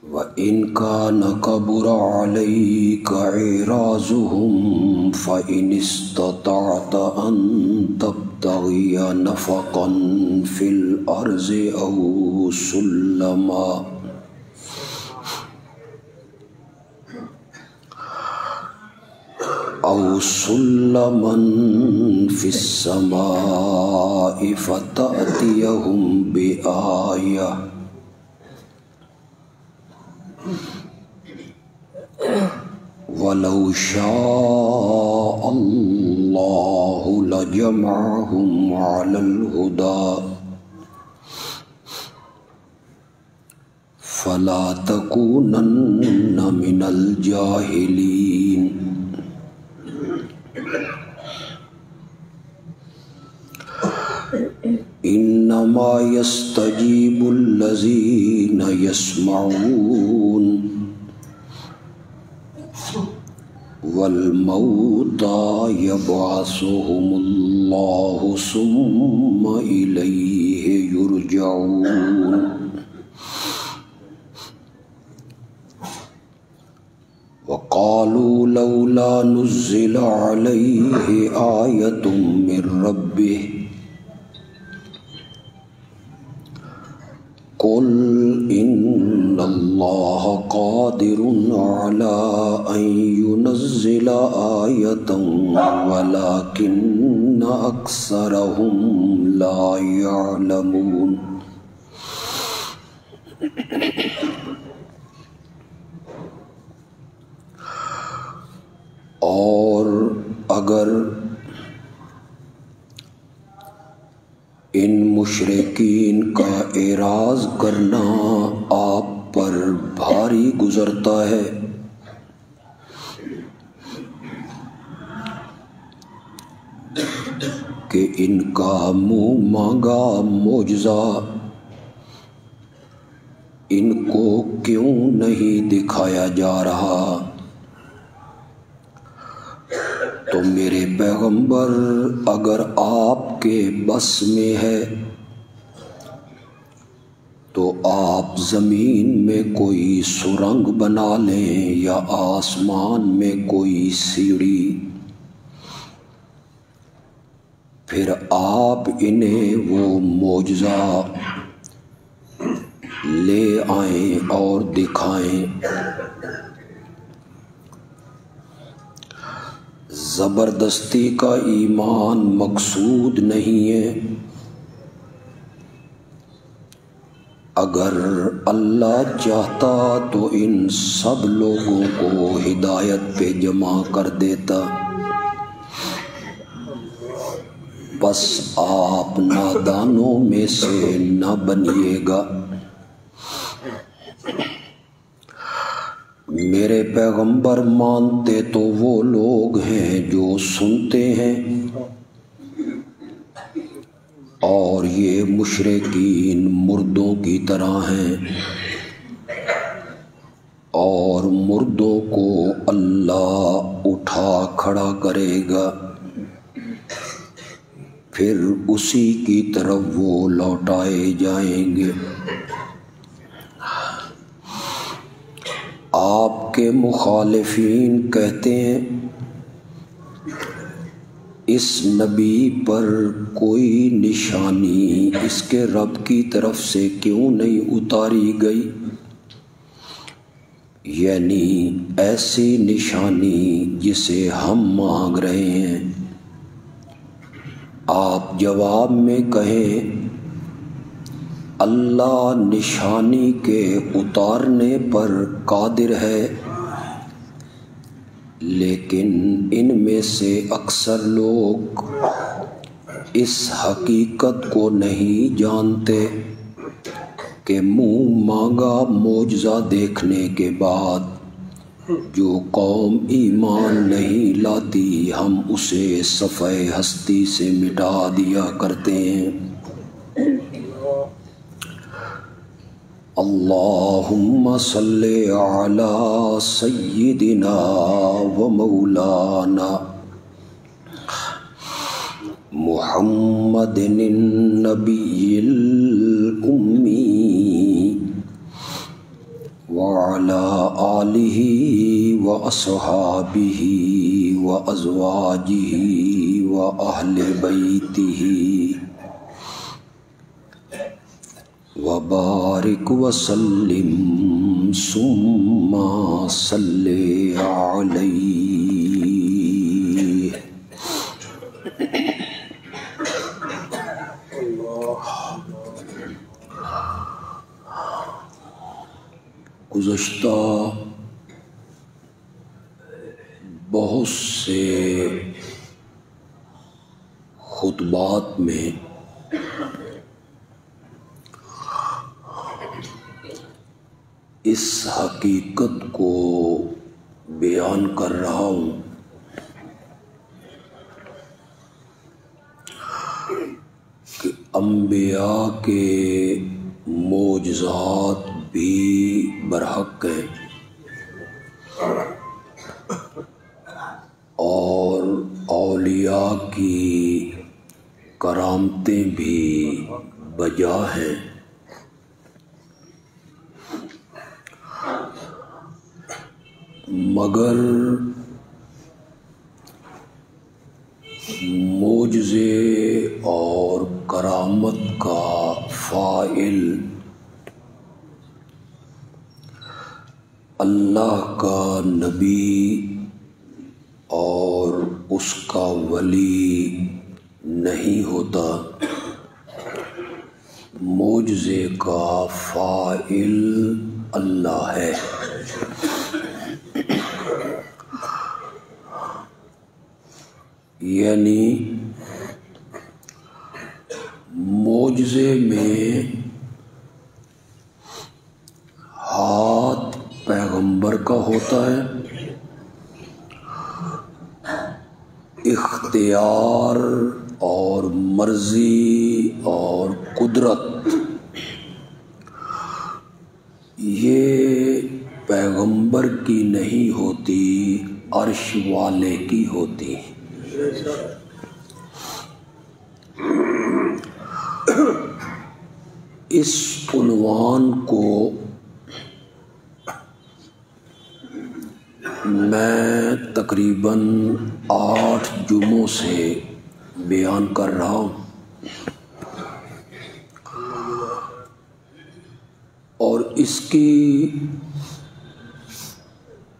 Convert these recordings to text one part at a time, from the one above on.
وَإِنْ كَانَ كَبُرَ عَلَيْكَ إِعْرَاضُهُمْ فَإِنِ اسْتَطَعْتَ أَنْ تَبْتَغِيَ نَفَقًا فِي الْأَرْضِ أَوْ سُلَّمًا فِي السَّمَاءِ فَتَأْتِيَهُمْ بِآيَةٍ وَلَوْ شَاءَ اللَّهُ لَجَمَعَهُمْ عَلَى الْهُدَى فَلَا تَكُونَنَّ مِنَ الْجَاهِلِينَ إِنَّمَا يَسْتَجِيبُ الَّذِينَ يَسْمَعُونَ وَالْمَوْتَى يَبْعَثُهُمُ اللَّهُ ثُمَّ إِلَيْهِ يُرْجَعُونَ وَقَالُوا لَوْلَا نُزِّلَ عَلَيْهِ آيَةٌ مِّن رَّبِّهِ قُلْ إِنَّ اللَّهَ قَادِرٌ عَلَىٰ أَن يُنَزِّلَ آيَةً وَلَٰكِنَّ أَكْثَرَهُمْ لَا يَعْلَمُونَ اور اگر ان مشرکین کا اعراض کرنا آپ پر بھاری گزرتا ہے کہ ان کا منہ مانگا معجزہ ان کو کیوں نہیں دکھایا جا رہا، تو میرے پیغمبر اگر آپ کے بس میں ہے تو آپ زمین میں کوئی سرنگ بنا لیں یا آسمان میں کوئی سیڑھی، پھر آپ انہیں وہ معجزہ لے آئیں اور دکھائیں۔ زبردستی کا ایمان مقصود نہیں ہے، اگر اللہ چاہتا تو ان سب لوگوں کو ہدایت پہ جمع کر دیتا، بس آپ نادانوں میں سے نہ بنیے گا۔ میرے پیغمبر مانتے تو وہ لوگ ہیں جو سنتے ہیں، اور یہ مشرکین مردوں کی طرح ہیں، اور مردوں کو اللہ اٹھا کھڑا کرے گا، پھر اسی کی طرف وہ لوٹائے جائیں گے۔ آپ کے مخالفین کہتے ہیں اس نبی پر کوئی نشانی اس کے رب کی طرف سے کیوں نہیں اتاری گئی، یعنی ایسی نشانی جسے ہم مانگ رہے ہیں۔ آپ جواب میں کہیں اللہ نشانی کے اتارنے پر قادر ہے، لیکن ان میں سے اکثر لوگ اس حقیقت کو نہیں جانتے کہ منہ مانگا معجزہ دیکھنے کے بعد جو قوم ایمان نہیں لاتی ہم اسے صفحہ ہستی سے مٹا دیا کرتے ہیں۔ اللہم صلی علی سیدنا و مولانا محمد النبی الأمی آلہ و اصحابہ و ازواجہ و اہل بیتہ وبارک وسلم ثم صلی علیہ۔ گزشتہ بہت سے خطبات میں اس حقیقت کو بیان کر رہا ہوں کہ انبیاء کے معجزات بھی برحق ہیں اور اولیاء کی کرامتیں بھی بجا ہیں، مگر معجزے اور کرامت کا فاعل اللہ کا نبی اور اس کا ولی نہیں ہوتا، معجزے کا فاعل اللہ ہے۔ یعنی معجزے میں ہاتھ پیغمبر کا ہوتا ہے، اختیار اور مرضی اور قدرت یہ پیغمبر کی نہیں ہوتی، عرش والے کی ہوتی۔ اس عنوان کو میں تقریباً 8 جمعوں سے بیان کر رہا ہوں، اور اس کی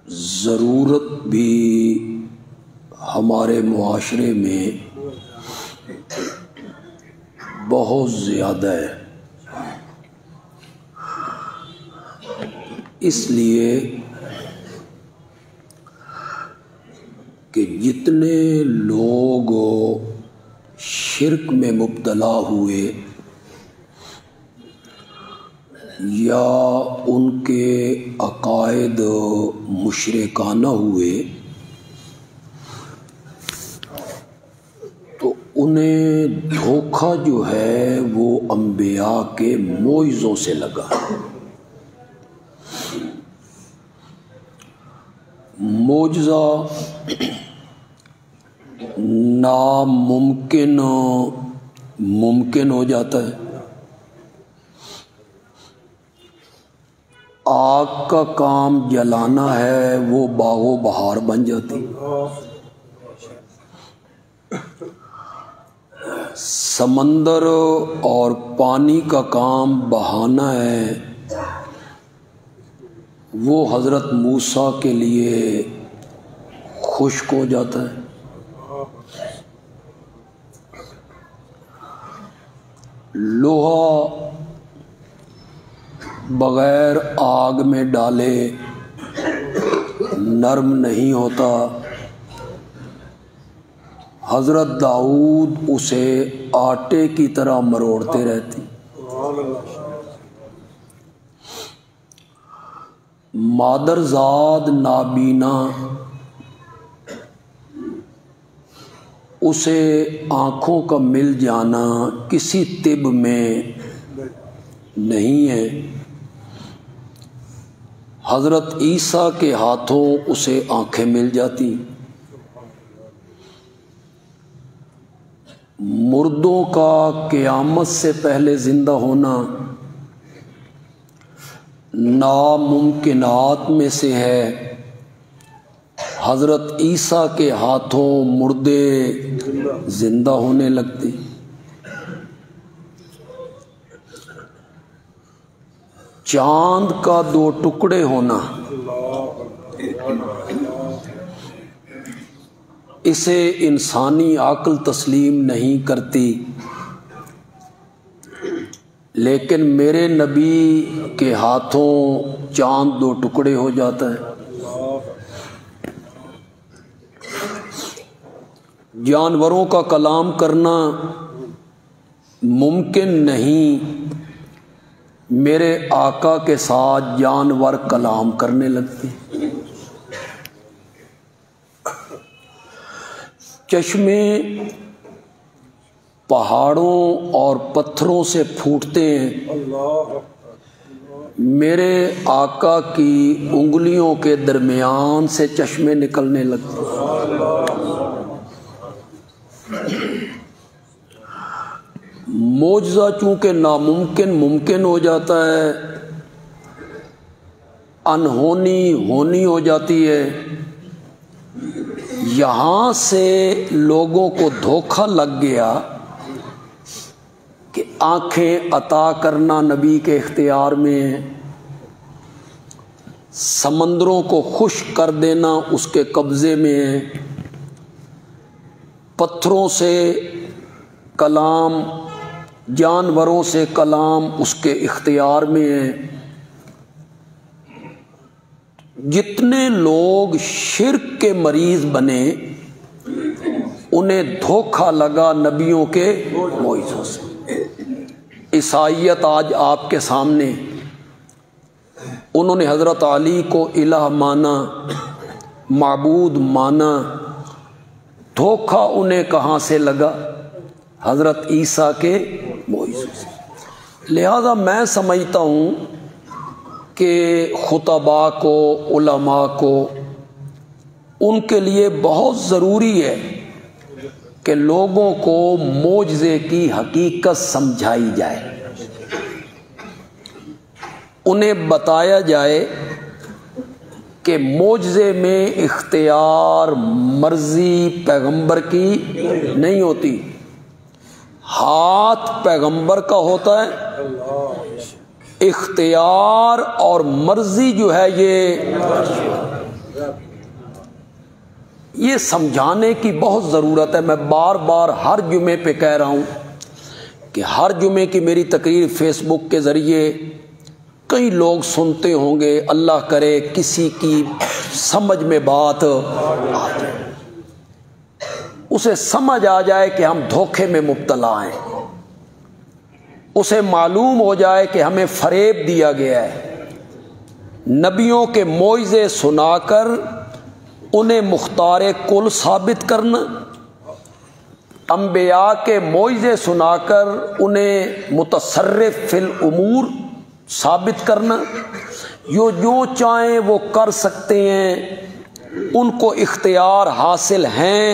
ضرورت بھی ہمارے معاشرے میں بہت زیادہ ہے، اس لیے کہ جتنے لوگ شرک میں مبتلا ہوئے یا ان کے عقائد مشرکانہ ہوئے تو انہیں دھوکہ جو ہے وہ انبیاء کے معجزوں سے لگا۔ معجزہ ناممکن ممکن ہو جاتا ہے، آگ کا کام جلانا ہے وہ باغ و بہار بن جاتی، سمندر اور پانی کا کام بہانا ہے وہ حضرت موسیٰ کے لیے خشک ہو جاتا ہے، لوہا بغیر آگ میں ڈالے نرم نہیں ہوتا، حضرت داؤد اسے آٹے کی طرح مروڑتے رہتے، مادرزاد نابینا اسے آنکھوں کا مل جانا کسی طب میں نہیں ہے، حضرت عیسیٰ کے ہاتھوں اسے آنکھیں مل جاتی، مردوں کا قیامت سے پہلے زندہ ہونا ناممکنات میں سے ہے حضرت عیسیٰ کے ہاتھوں مردے زندہ ہونے لگتے. چاند کا 2 ٹکڑے ہونا اسے انسانی عقل تسلیم نہیں کرتی، لیکن میرے نبی کے ہاتھوں چاند 2 ٹکڑے ہو جاتا ہے. جانوروں کا کلام کرنا ممکن نہیں، میرے آقا کے ساتھ جانور کلام کرنے لگتے. چشمے پہاڑوں اور پتھروں سے پھوٹتے ہیں، میرے آقا کی انگلیوں کے درمیان سے چشمے نکلنے لگتے. معجزہ چونکہ ناممکن ممکن ہو جاتا ہے، انہونی ہونی ہو جاتی ہے. یہاں سے لوگوں کو دھوکہ لگ گیا کہ آنکھیں عطا کرنا نبی کے اختیار میں ہے، سمندروں کو خشک کر دینا اس کے قبضے میں ہے، پتھروں سے کلام، جانوروں سے کلام اس کے اختیار میں ہے. جتنے لوگ شرک کے مریض بنے انہیں دھوکہ لگا نبیوں کے معجزوں سے. عیسائیت آج آپ کے سامنے، انہوں نے حضرت علی کو الہ مانا، معبود مانا. دھوکہ انہیں کہاں سے لگا؟ حضرت عیسیٰ کے معجزوں سے. لہذا میں سمجھتا ہوں کہ خطباء کو، علماء کو، ان کے لیے بہت ضروری ہے کہ لوگوں کو معجزے کی حقیقت سمجھائی جائے، انہیں بتایا جائے کہ معجزے میں اختیار مرضی پیغمبر کی نہیں ہوتی، ہاتھ پیغمبر کا ہوتا ہے، اختیار اور مرضی جو ہے یہ سمجھانے کی بہت ضرورت ہے. میں بار بار ہر جمعے پہ کہہ رہا ہوں کہ ہر جمعے کی میری تقریر فیس بک کے ذریعے کئی لوگ سنتے ہوں گے، اللہ کرے کسی کی سمجھ میں بات آ جائے، اسے سمجھ آ جائے کہ ہم دھوکے میں مبتلا ہیں، اسے معلوم ہو جائے کہ ہمیں فریب دیا گیا ہے. نبیوں کے معجزے سنا کر انہیں مختار کل ثابت کرنا، انبیاء کے معجزے سنا کر انہیں متصرف فی الامور ثابت کرنا، جو چاہیں وہ کر سکتے ہیں، ان کو اختیار حاصل ہیں.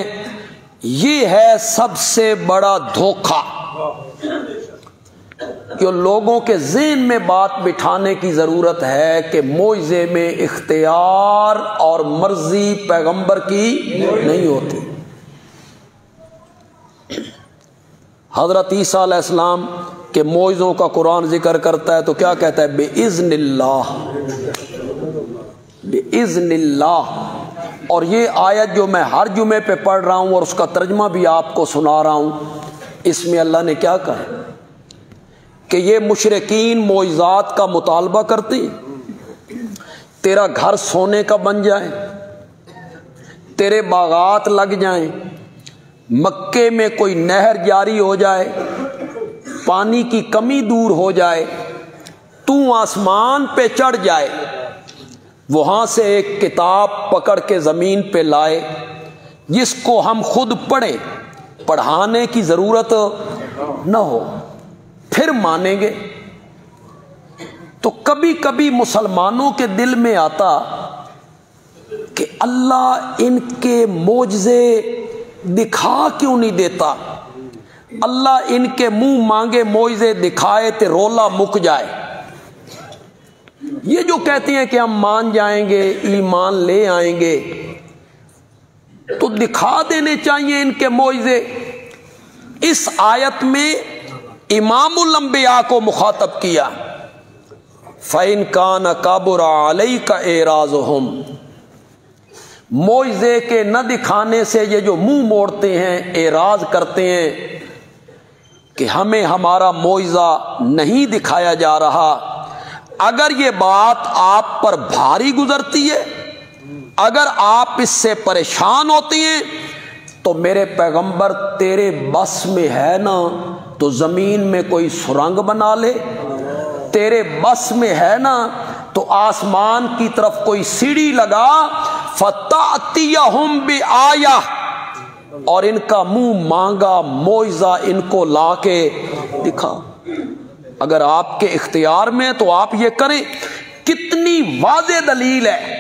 یہ ہے سب سے بڑا دھوکہ جو لوگوں کے ذہن میں بات بٹھانے کی ضرورت ہے کہ معجزے میں اختیار اور مرضی پیغمبر کی نہیں ہوتی. حضرت عیسیٰ علیہ السلام کے معجزوں کا قرآن ذکر کرتا ہے تو کیا کہتا ہے؟ بِإِذْنِ اللَّهِ، بِإِذْنِ اللَّهِ. اور یہ آیت جو میں ہر جمعے پہ پڑھ رہا ہوں اور اس کا ترجمہ بھی آپ کو سنا رہا ہوں، اس میں اللہ نے کیا کہا کہ یہ مشرکین معجزات کا مطالبہ کرتے ہیں، تیرا گھر سونے کا بن جائے، تیرے باغات لگ جائیں، مکے میں کوئی نہر جاری ہو جائے، پانی کی کمی دور ہو جائے، تو آسمان پہ چڑھ جائے، وہاں سے ایک کتاب پکڑ کے زمین پہ لائے جس کو ہم خود پڑھیں، پڑھانے کی ضرورت نہ ہو، پھر مانیں گے. تو کبھی کبھی مسلمانوں کے دل میں آتا کہ اللہ ان کے معجزے دکھا کیوں نہیں دیتا، اللہ ان کے منہ مانگے معجزے دکھائے تے رولا مک جائے. یہ جو کہتے ہیں کہ ہم مان جائیں گے، ایمان لے آئیں گے، تو دکھا دینے چاہیے ان کے معجزے۔ اس آیت میں امام الانبیاء کو مخاطب کیا، فَإِن كَانَ كَبُرَ عَلَيْكَ إِعْرَاضُهُمْ، معجزے کے نہ دکھانے سے یہ جو منہ موڑتے ہیں، اعراض کرتے ہیں کہ ہمیں ہمارا معجزہ نہیں دکھایا جا رہا، اگر یہ بات آپ پر بھاری گزرتی ہے، اگر آپ اس سے پریشان ہوتے ہیں، تو میرے پیغمبر تیرے بس میں ہے نا تو زمین میں کوئی سرنگ بنا لے، تیرے بس میں ہے نا تو آسمان کی طرف کوئی سیڑھی لگا، فَتَأْتِيَهُمْ بِآيَةٍ، اور ان کا منہ مانگا معجزہ ان کو لا کے دکھا۔ اگر آپ کے اختیار میں تو آپ یہ کریں۔ کتنی واضح دلیل ہے۔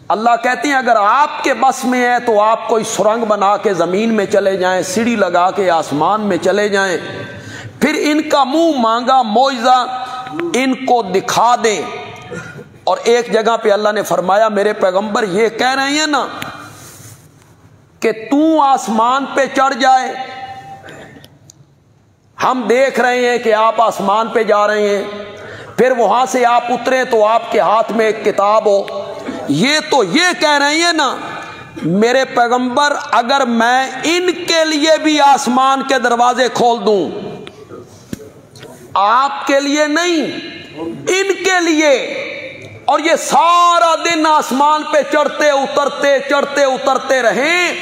اللہ کہتے ہیں اگر آپ کے بس میں ہے تو آپ کوئی سرنگ بنا کے زمین میں چلے جائیں، سیڑھی لگا کے آسمان میں چلے جائیں، پھر ان کا منہ مانگا معجزہ ان کو دکھا دیں۔ اور ایک جگہ پہ اللہ نے فرمایا میرے پیغمبر یہ کہہ رہے ہیں نا کہ تو آسمان پہ چڑھ جائے، ہم دیکھ رہے ہیں کہ آپ آسمان پہ جا رہے ہیں، پھر وہاں سے آپ اترے تو آپ کے ہاتھ میں ایک کتاب ہو، یہ تو یہ کہہ رہے ہیں نا میرے پیغمبر اگر میں ان کے لیے بھی آسمان کے دروازے کھول دوں، آپ کے لیے نہیں ان کے لیے، اور یہ سارا دن آسمان پہ چڑھتے اترتے رہیں،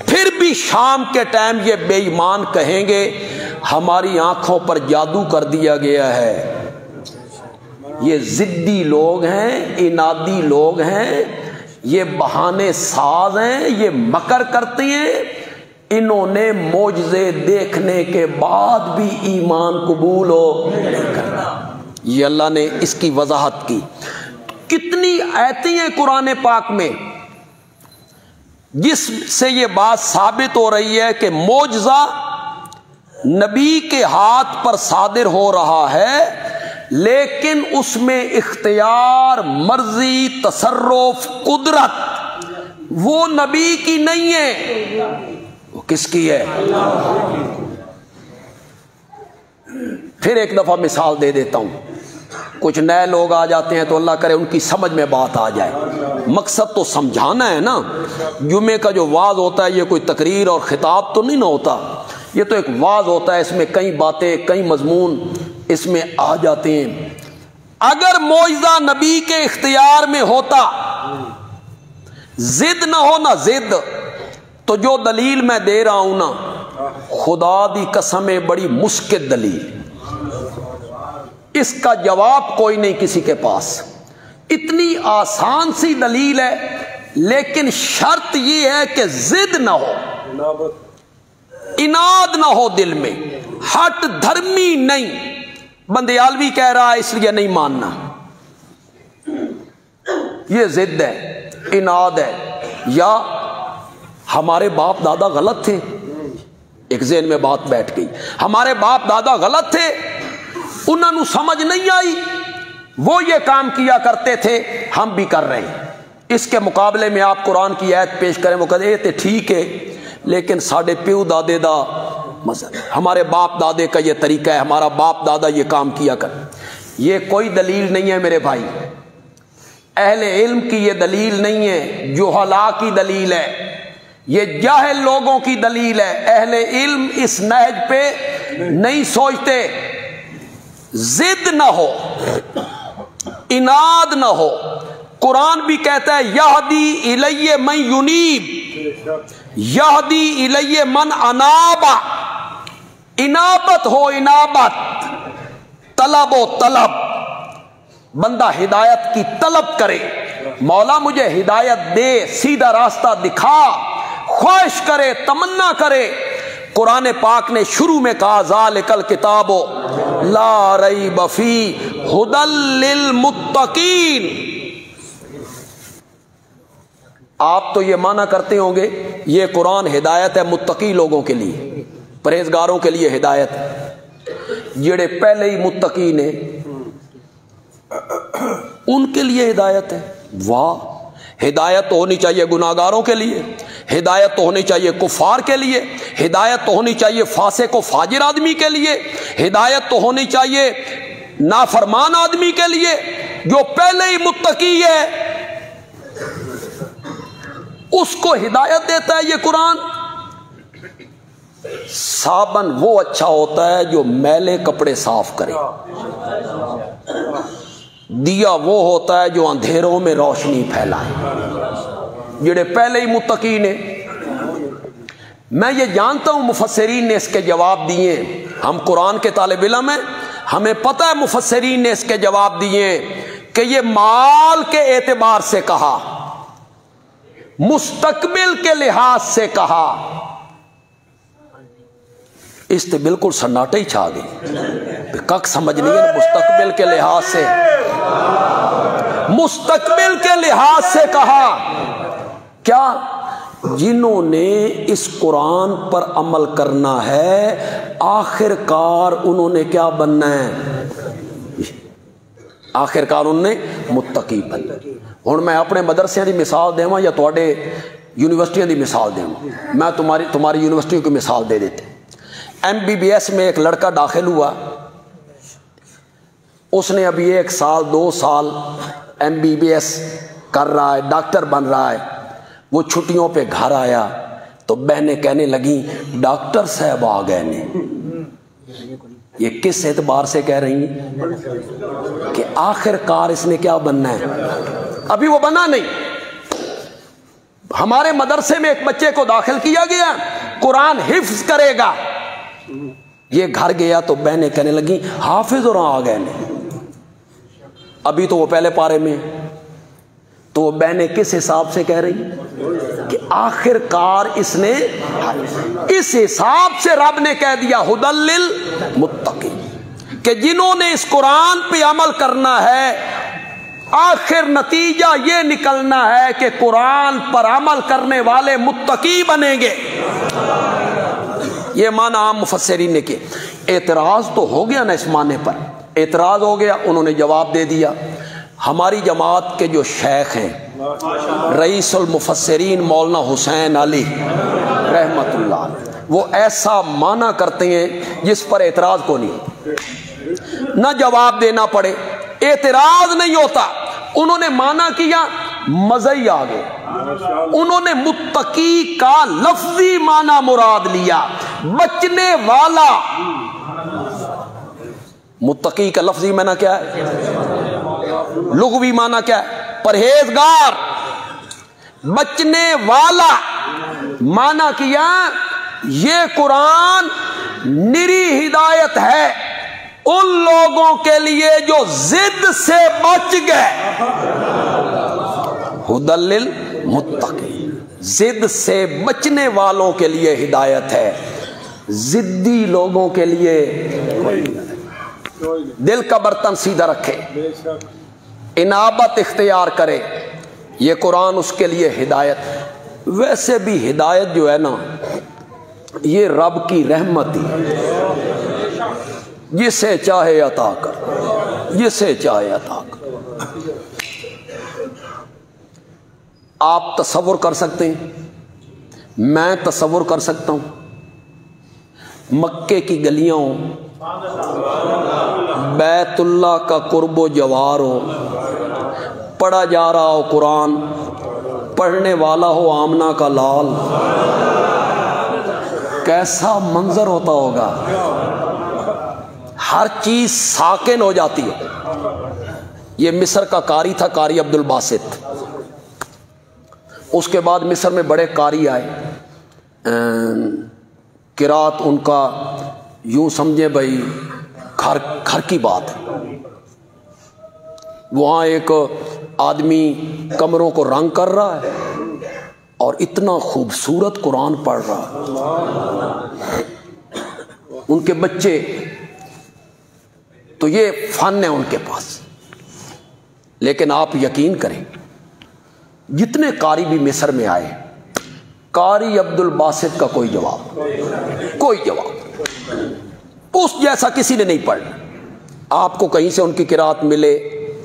پھر بھی شام کے ٹائم یہ بے ایمان کہیں گے ہماری آنکھوں پر جادو کر دیا گیا ہے۔ یہ ضدی لوگ ہیں، انادی لوگ ہیں، یہ بہانے ساز ہیں، یہ مکر کرتے ہیں۔ انہوں نے معجزے دیکھنے کے بعد بھی ایمان قبول نہیں کرنا۔ یہ اللہ نے اس کی وضاحت کی۔ کتنی آیتیں ہیں قرآن پاک میں جس سے یہ بات ثابت ہو رہی ہے کہ معجزہ نبی کے ہاتھ پر صادر ہو رہا ہے، لیکن اس میں اختیار، مرضی، تصرف، قدرت وہ نبی کی نہیں ہے، وہ کس کی ہے؟ پھر ایک دفعہ مثال دے دیتا ہوں، کچھ نئے لوگ آ جاتے ہیں تو اللہ کرے ان کی سمجھ میں بات آ جائے۔ مقصد تو سمجھانا ہے نا، جمعے کا جو وعظ ہوتا ہے یہ کوئی تقریر اور خطاب تو نہیں نہ ہوتا، یہ تو ایک وعظ ہوتا ہے، اس میں کئی باتیں، کئی مضمون اس میں آ جاتے ہیں۔ اگر معجزہ نبی کے اختیار میں ہوتا، ضد نہ ہو نا ضد، تو جو دلیل میں دے رہا ہوں نا خدا دی قسم ہے بڑی مشکل دلیل، اس کا جواب کوئی نہیں کسی کے پاس، اتنی آسان سی دلیل ہے، لیکن شرط یہ ہے کہ ضد نہ ہو، اناد نہ ہو دل میں، ہٹ دھرمی نہیں، بندیالوی کہہ رہا ہے اس لیے نہیں ماننا، یہ ضد ہے، اناد ہے، یا ہمارے باپ دادا غلط تھے، ایک ذہن میں بات بیٹھ گئی، ہمارے باپ دادا غلط تھے، انہوں نے سمجھ نہیں آئی، وہ یہ کام کیا کرتے تھے، ہم بھی کر رہے ہیں۔ اس کے مقابلے میں آپ قرآن کی آیت پیش کریں، وہ کہتے ہیں ٹھیک ہے لیکن ساڑھے پیو دادے دا مذہب، ہمارے باپ دادے کا یہ طریقہ ہے، ہمارا باپ دادا یہ کام کیا کر، یہ کوئی دلیل نہیں ہے میرے بھائی، اہل علم کی یہ دلیل نہیں ہے، جہلاء کی دلیل ہے، یہ جاہل لوگوں کی دلیل ہے، اہل علم اس نہج پہ نہیں سوچتے۔ ضد نہ ہو، اناد نہ ہو، قرآن بھی کہتا ہے یہدی الی من ینیب، یہدی الی من اناب، انابت ہو، انابت، طلب و طلب، بندہ ہدایت کی طلب کرے، مولا مجھے ہدایت دے، سیدھا راستہ دکھا، خواہش کرے، تمنا کرے۔ قرآن پاک نے شروع میں کہا ذالک الکتاب لا ریب فیہ ھدی للمتقین۔ آپ تو یہ مانا کرتے ہوں گے یہ قرآن ہدایت ہے متقی لوگوں کے لیے، پرہیزگاروں کے لیے ہدایت ہے، جڑے پہلے ہی متقی نے ان کے لیے ہدایت ہے۔ واہ، ہدایت تو ہونی چاہیے گناہگاروں کے لیے، ہدایت تو ہونی چاہیے کفار کے لیے، ہدایت تو ہونی چاہیے فاسق و فاجر آدمی کے لیے، ہدایت تو ہونی چاہیے نافرمان آدمی کے لیے جو پہلے ہی متقی ہے، اس کو ہدایت دیتا ہے یہ قرآن۔ صابن وہ اچھا ہوتا ہے جو میلے کپڑے صاف کرے، دیا وہ ہوتا ہے جو اندھیروں میں روشنی پھیلائے، جڑے پہلے ہی متقی نے۔ میں یہ جانتا ہوں مفسرین نے اس کے جواب دیے، ہم قرآن کے طالب علم ہیں، ہمیں پتہ ہے مفسرین نے اس کے جواب دیے کہ یہ مال کے اعتبار سے کہا، مستقبل کے لحاظ سے کہا۔ اس تے بالکل سناٹے ہی چھا گئی، کک سمجھ نہیں ہے۔ مستقبل کے لحاظ سے، مستقبل کے لحاظ سے کہا کیا؟ جنہوں نے اس قرآن پر عمل کرنا ہے آخر کار انہوں نے کیا بننا ہے؟ آخر کار انہوں نے متقی بننا۔ ہن میں اپنے مدرسے دی مثال دیواں یا تواڈے یونیورسٹیاں دی مثال دیواں؟ میں تمہاری یونیورسٹیوں کی مثال دے دیتے۔ MBBS میں ایک لڑکا داخل ہوا، اس نے ابھی 1 سال 2 سال MBBS کر رہا ہے، ڈاکٹر بن رہا ہے۔ وہ چھٹیوں پہ گھر آیا تو بہنیں کہنے لگیں ڈاکٹر صاحب آ گئے نے۔ یہ کس اعتبار سے کہہ رہی ہیں؟ کہ آخر کار اس نے کیا بننا ہے؟ ابھی وہ بنا نہیں۔ ہمارے مدرسے میں ایک بچے کو داخل کیا گیا، قرآن حفظ کرے گا۔ یہ گھر گیا تو بہنیں کہنے لگیں حافظ اور آ گئے نے۔ ابھی تو وہ پہلے پارے میں، تو وہ بہنیں کس حساب سے کہہ رہی کہ آخر کار اس نے، اس حساب سے رب نے کہہ دیا ھدی للمتقین، کہ جنہوں نے اس قرآن پہ عمل کرنا ہے آخر نتیجہ یہ نکلنا ہے کہ قرآن پر عمل کرنے والے متقی بنیں گے۔ یہ معنی عام مفسرین نے کیا۔ اعتراض تو ہو گیا نا اس معنی پر، اعتراض ہو گیا، انہوں نے جواب دے دیا۔ ہماری جماعت کے جو شیخ ہیں رئیس المفسرین مولانا حسین علی رحمت اللہ علیہ، وہ ایسا معنی کرتے ہیں جس پر اعتراض کو نہیں، نہ جواب دینا پڑے، اعتراض نہیں ہوتا۔ انہوں نے معنی کیا، مزہ ہی آ گئے۔ انہوں نے متقی کا لفظی معنی مراد لیا، بچنے والا۔ متقی کا لفظی معنی کیا ہے؟ لغوی معنی کیا ہے؟ پرہیزگار، بچنے والا۔ معنی کیا یہ قرآن نری ہدایت ہے ان لوگوں کے لیے جو ضد سے بچ گئے۔ ھدی للمتقین، ضد سے بچنے والوں کے لیے ہدایت ہے، ضدی لوگوں کے لیے دل کا برتن سیدھا رکھے، انابت اختیار کرے، یہ قرآن اس کے لیے ہدایت۔ ویسے بھی ہدایت جو ہے نا یہ رب کی رحمت ہی، جسے چاہے عطا کر، جسے چاہے عطا کر۔ آپ تصور کر سکتے ہیں، میں تصور کر سکتا ہوں، مکے کی گلیاں ہوں، بیت اللہ کا قرب و جوار ہو، پڑھا جا رہا ہو قرآن، پڑھنے والا ہو آمنہ کا لال، کیسا منظر ہوتا ہوگا۔ ہر چیز ساکن ہو جاتی ہے۔ یہ مصر کا قاری تھا، قاری عبد الباسط۔ اس کے بعد مصر میں بڑے قاری آئے، قرات ان کا یوں سمجھے بھائی گھر کی بات ہے۔ وہاں ایک آدمی کمروں کو رنگ کر رہا ہے اور اتنا خوبصورت قرآن پڑھ رہا ہے، ان کے بچے تو یہ فن ہے ان کے پاس۔ لیکن آپ یقین کریں جتنے قاری بھی مصر میں آئے، قاری عبد الباسط کا کوئی جواب اس جیسا کسی نے نہیں پڑھا۔ آپ کو کہیں سے ان کی قرات ملے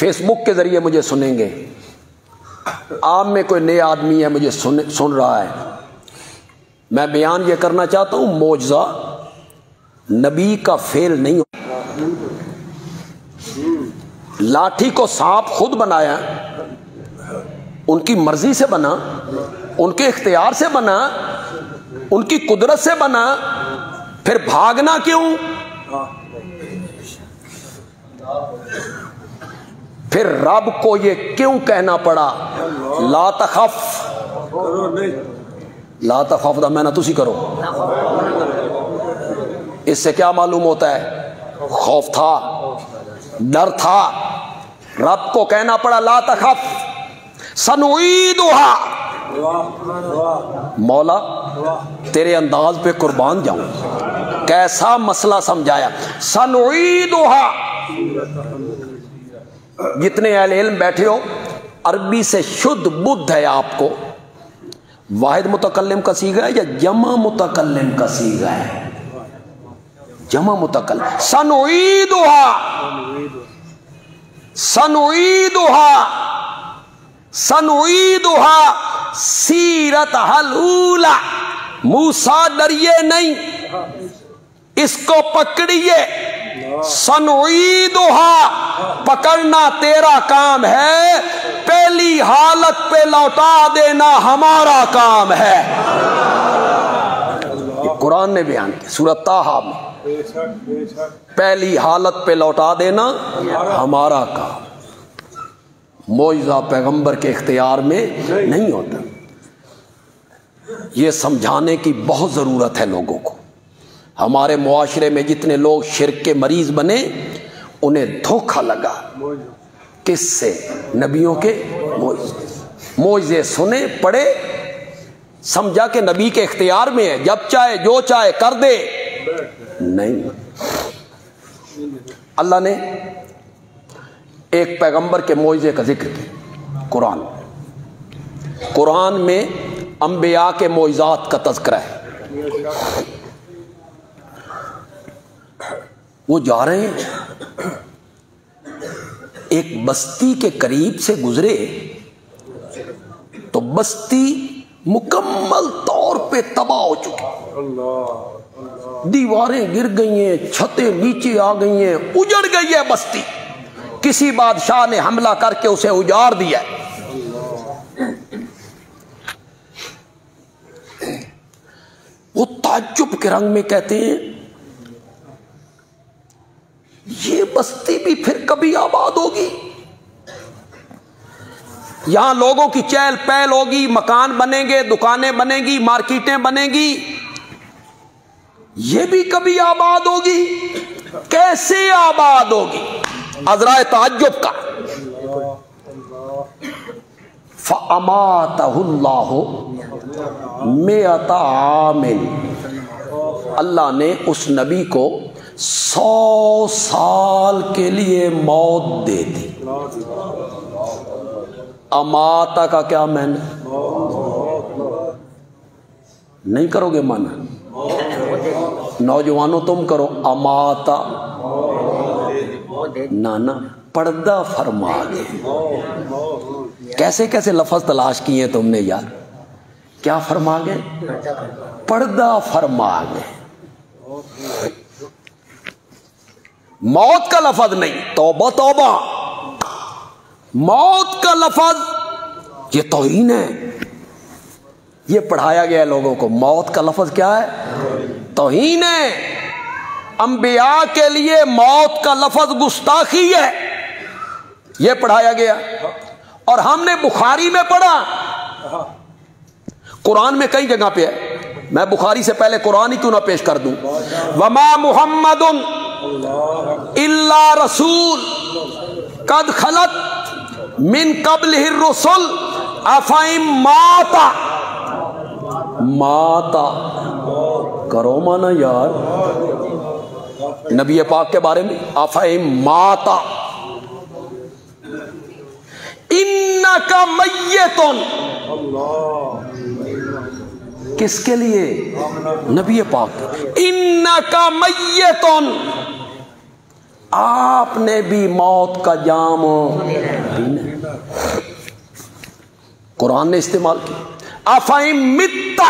فیس بک کے ذریعے مجھے سنیں گے، آپ میں کوئی نئے آدمی ہے مجھے سن رہا ہے، میں بیان یہ کرنا چاہتا ہوں معجزہ نبی کا فعل نہیں ہو۔ لاٹھی کو سانپ خود بنایا، ان کی مرضی سے بنا، ان کے اختیار سے بنا، ان کی قدرت سے بنا، پھر بھاگنا کیوں؟ پھر رب کو یہ کیوں کہنا پڑا لا تخف؟ لا تخف دا میں نہ تسی کرو، اس سے کیا معلوم ہوتا ہے؟ خوف تھا، ڈر تھا، رب کو کہنا پڑا لا تخف سنعیدھا۔ مولا تیرے انداز پہ قربان جاؤں، کیسا مسئلہ سمجھایا، سنعیدھا۔ جتنے اہل علم بیٹھے ہو، عربی سے شدھ بدھ ہے آپ کو، واحد متکلم کا صیغہ ہے یا جمع متکلم کا صیغہ ہے؟ جمع متکلم۔ سنعیدھا، سنعیدھا، سنعیدھا سیرتھا الاولی۔ موسیٰ ڈریے نہیں، اس کو پکڑیے، سنعیدھا، پکڑنا تیرا کام ہے، پہلی حالت پہ لوٹا دینا ہمارا کام ہے۔ یہ قرآن نے بیان کیا سورۃ طٰہٰ میں، پہلی حالت پہ لوٹا دینا ہمارا کام۔ معجزہ پیغمبر کے اختیار میں نہیں ہوتا۔ یہ سمجھانے کی بہت ضرورت ہے لوگوں کو۔ ہمارے معاشرے میں جتنے لوگ شرک کے مریض بنے، انہیں دھوکہ لگا، کس سے؟ نبیوں کے معجزے۔ معجزے سنے پڑھے، سمجھا کہ نبی کے اختیار میں ہے، جب چاہے جو چاہے کر دے۔ نہیں، اللہ نے ایک پیغمبر کے معجزے کا ذکر کیا قرآن۔ قرآن میں انبیاء کے معجزات کا تذکرہ ہے۔ وہ جا رہے ہیں، ایک بستی کے قریب سے گزرے تو بستی مکمل طور پہ تباہ ہو چکی، دیواریں گر گئی ہیں، چھتیں نیچے آ گئی ہیں، اجڑ گئی ہے بستی۔ کسی بادشاہ نے حملہ کر کے اسے اجاڑ دیا۔ وہ تعجب کے رنگ میں کہتے ہیں یہ بستی بھی پھر کبھی آباد ہوگی؟ یہاں لوگوں کی چہل پہل ہوگی، مکان بنیں گے، دکانیں بنیں گی، مارکیٹیں بنیں گی، یہ بھی کبھی آباد ہوگی؟ کیسے آباد ہوگی؟ عذرائے تعجب کا۔ فَأَمَاتَهُ اللَّهُ مِئَةَ عَامٍ، اللہ نے اس نبی کو 100 سال کے لیے موت دے دی۔ اماتا کا کیا معنی؟ نہیں کرو گے معنی؟ نوجوانوں تم کرو اماتا، نانا پردہ فرما دے۔ کیسے کیسے لفظ تلاش کیے تم نے یار، کیا فرما گئے؟ پردہ فرما گئے۔ موت کا لفظ نہیں، توبہ توبہ، موت کا لفظ یہ توہین ہے، یہ پڑھایا گیا ہے لوگوں کو۔ موت کا لفظ کیا ہے؟ توہین ہے۔ انبیاء کے لیے موت کا لفظ گستاخی ہے، یہ پڑھایا گیا۔ اور ہم نے بخاری میں پڑھا، قرآن میں کئی جگہ پہ ہے، میں بخاری سے پہلے قرآن ہی کیوں نہ پیش کر دوں۔ وما محمد الا رسول قد خلت من قبلہ الرسل افئن مات، ماتا کرو مانا یار نبی پاک کے بارے میں، افئن ماتا انک میت، کس کے لیے؟ نبی پاک، انک میت آپ نے بھی موت کا جام پینا. قرآن نے استعمال کی. افہم مت،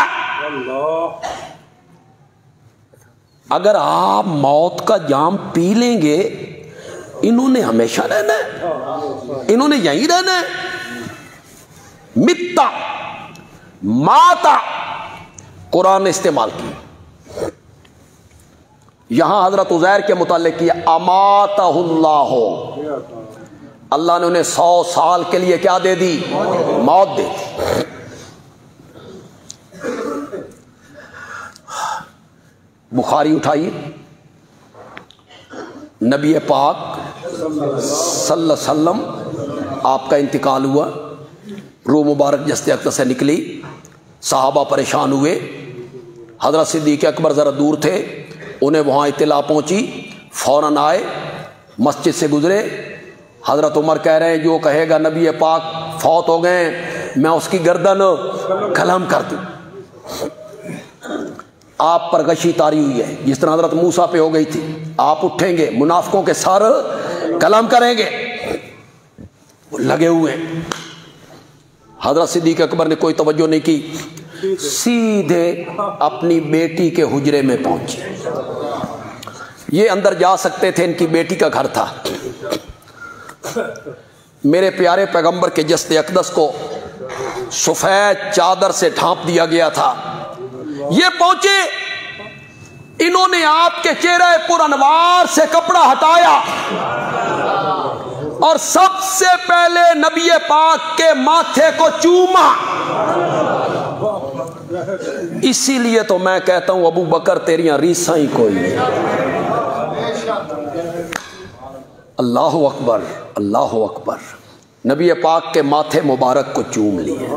اگر آپ موت کا جام پی لیں گے، انہوں نے ہمیشہ رہنا ہے، انہوں نے یہیں رہنا ہے. متا ماتا قرآن نے استعمال کی. یہاں حضرت عزیر کے متعلق کیا اماتہ اللہ، اللہ نے انہیں 100 سال کے لیے کیا دے دی؟ موت دے دی. بخاری اٹھائیے، نبی پاک صلی اللہ علیہ وسلم آپ کا انتقال ہوا، روح مبارک جسد اقدس سے نکلی، صحابہ پریشان ہوئے. حضرت صدیق اکبر ذرا دور تھے، انہیں وہاں اطلاع پہنچی، فوراً آئے، مسجد سے گزرے. حضرت عمر کہہ رہے ہیں جو کہے گا نبی پاک فوت ہو گئے میں اس کی گردن قلم کر دوں. آپ پر غشی طاری ہوئی ہے جس طرح حضرت موسیٰ پہ ہو گئی تھی. آپ اٹھیں گے، منافقوں کے سر قلم کریں گے. لگے ہوئے حضرت صدیق اکبر نے کوئی توجہ نہیں کی، سیدھے اپنی بیٹی کے حجرے میں پہنچے. یہ اندر جا سکتے تھے، ان کی بیٹی کا گھر تھا. میرے پیارے پیغمبر کے جسد اقدس کو سفید چادر سے ڈھانپ دیا گیا تھا. یہ پہنچے، انہوں نے آپ کے چہرے پر انوار سے کپڑا ہٹایا اور سب سے پہلے نبی پاک کے ماتھے کو چوما. اسی لیے تو میں کہتا ہوں ابو بکر تیریاں ریساں ہی کوئی نہیں. اللہ اکبر، اللہ اکبر. نبی پاک کے ماتھے مبارک کو چوم لیے.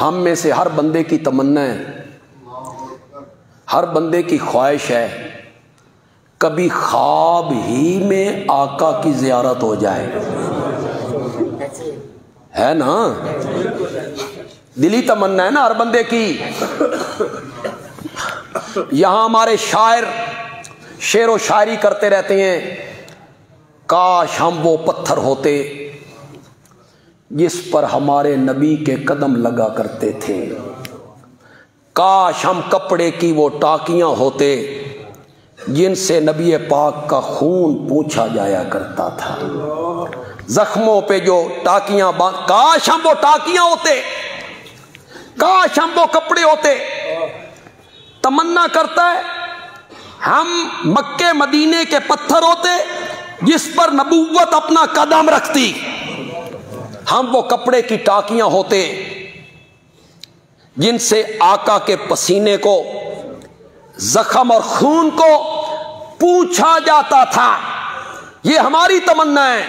ہم میں سے ہر بندے کی تمنا ہے، ہر بندے کی خواہش ہے کبھی خواب ہی میں آقا کی زیارت ہو جائے، ہے نا؟ دلی تمنا ہے نا ہر بندے کی. یہاں ہمارے شاعر شعر و شاعری کرتے رہتے ہیں، کاش ہم وہ پتھر ہوتے جس پر ہمارے نبی کے قدم لگا کرتے تھے، کاش ہم کپڑے کی وہ ٹاکیاں ہوتے جن سے نبی پاک کا خون پوچھا جایا کرتا تھا. زخموں پہ جو ٹاکیاں کاش ہم وہ ٹاکیاں ہوتے، کاش ہم وہ کپڑے ہوتے. تمنا کرتا ہے ہم مکے مدینے کے پتھر ہوتے جس پر نبوت اپنا قدم رکھتی، ہم وہ کپڑے کی ٹاکیاں ہوتے جن سے آقا کے پسینے کو، زخم اور خون کو پوچھا جاتا تھا. یہ ہماری تمنا ہے.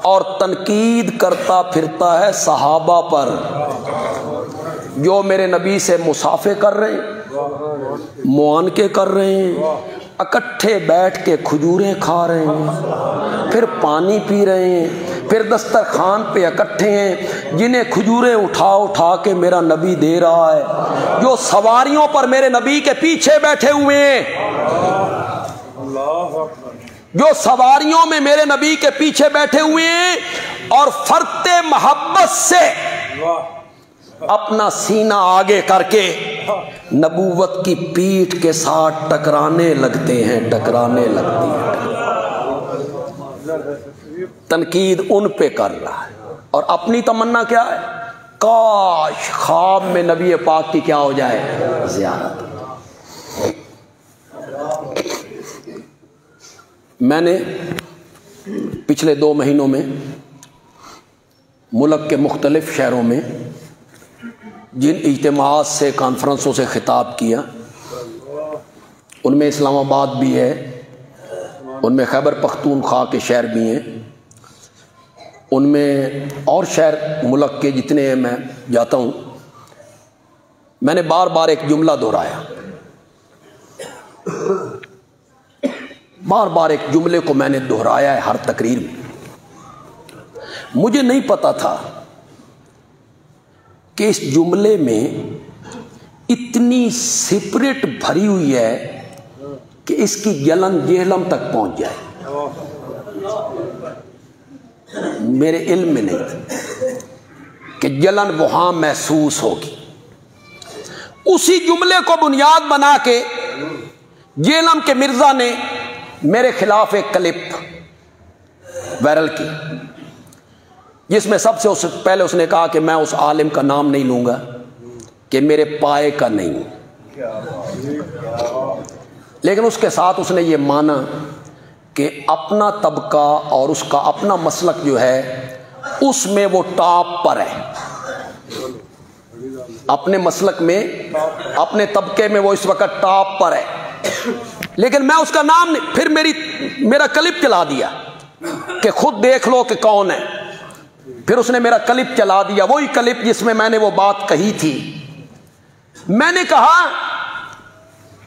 اور تنقید کرتا پھرتا ہے صحابہ پر جو میرے نبی سے مصافحے کر رہے ہیں، معانقے کر رہے ہیں، اکٹھے بیٹھ کے کھجوریں کھا رہے ہیں، پھر پانی پی رہے ہیں، پھر دسترخوان پہ اکٹھے ہیں، جنہیں کھجوریں اٹھا اٹھا کے میرا نبی دے رہا ہے، جو سواریوں پر میرے نبی کے پیچھے بیٹھے ہوئے ہیں، جو سواریوں میں میرے نبی کے پیچھے بیٹھے ہوئے ہیں اور فرط محبت سے اپنا سینہ آگے کر کے نبوت کی پیٹھ کے ساتھ ٹکرانے لگتے ہیں، ٹکرانے لگتی ہیں. تنقید ان پہ کر رہا ہے اور اپنی تمنا کیا ہے؟ کاش خواب میں نبی پاک کی کیا ہو جائے؟ زیارت. میں نے پچھلے 2 مہینوں میں ملک کے مختلف شہروں میں جن اجتماعات سے، کانفرنسوں سے خطاب کیا، ان میں اسلام آباد بھی ہے، ان میں خیبر پختونخوا کے شہر بھی ہیں، ان میں اور شہر ملک کے جتنے ہیں میں جاتا ہوں. میں نے بار بار ایک جملہ دہرایا، بار بار ایک جملے کو میں نے دہرایا ہے ہر تقریر میں. مجھے نہیں پتا تھا کہ اس جملے میں اتنی سپرٹ بھری ہوئی ہے کہ اس کی جلن جہلم تک پہنچ جائے. میرے علم میں نہیں تھا کہ جلن وہاں محسوس ہوگی. اسی جملے کو بنیاد بنا کے جیلم کے مرزا نے میرے خلاف ایک کلپ وائرل کی، جس میں سب سے پہلے اس نے کہا کہ میں اس عالم کا نام نہیں لوں گا کہ میرے پائے کا نہیں، لیکن اس کے ساتھ اس نے یہ مانا کہ اپنا طبقہ اور اس کا اپنا مسلک جو ہے اس میں وہ ٹاپ پر ہے، اپنے مسلک میں اپنے طبقے میں وہ اس وقت ٹاپ پر ہے، لیکن میں اس کا نام نہیں. پھر میرا کلپ چلا دیا کہ خود دیکھ لو کہ کون ہے. پھر اس نے میرا کلپ چلا دیا، وہی کلپ جس میں نے وہ بات کہی تھی. میں نے کہا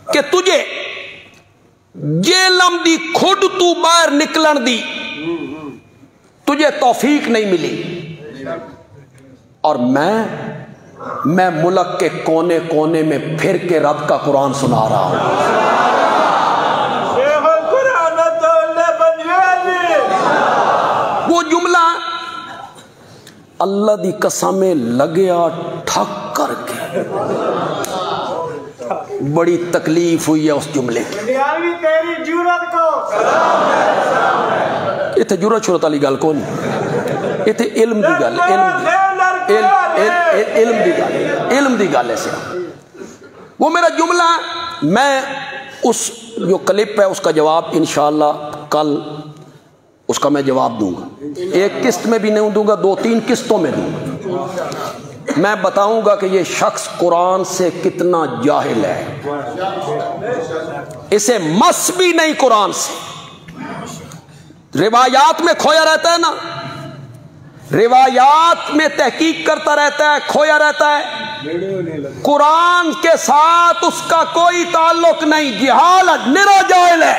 کہ تجھے جیلم دی کھڈ تو باہر نکلن دی تجھے توفیق نہیں ملی، اور میں ملک کے کونے کونے میں پھر کے رب کا قرآن سنا رہا ہوں. وہ جملہ اللہ دی قسم لگیا ٹھک کر کے بڑی تکلیف ہوئی ہے اس جملے کی. اتنے جرت شرت والی گل کون، اتنے علم دی گل، علم دی گل ہے. وہ میرا جملہ، میں اس جو کلپ ہے اس کا جواب انشاءاللہ کل اس کا میں جواب دوں گا. ایک قسط میں بھی نہیں دوں گا، 2-3 قسطوں میں دوں گا. میں بتاؤں گا کہ یہ شخص قرآن سے کتنا جاہل ہے، اسے مس بھی نہیں قرآن سے. روایات میں کھویا رہتا ہے نا، روایات میں تحقیق کرتا رہتا ہے، کھویا رہتا ہے. قرآن کے ساتھ اس کا کوئی تعلق نہیں، جہالت، نرا جاہل ہے.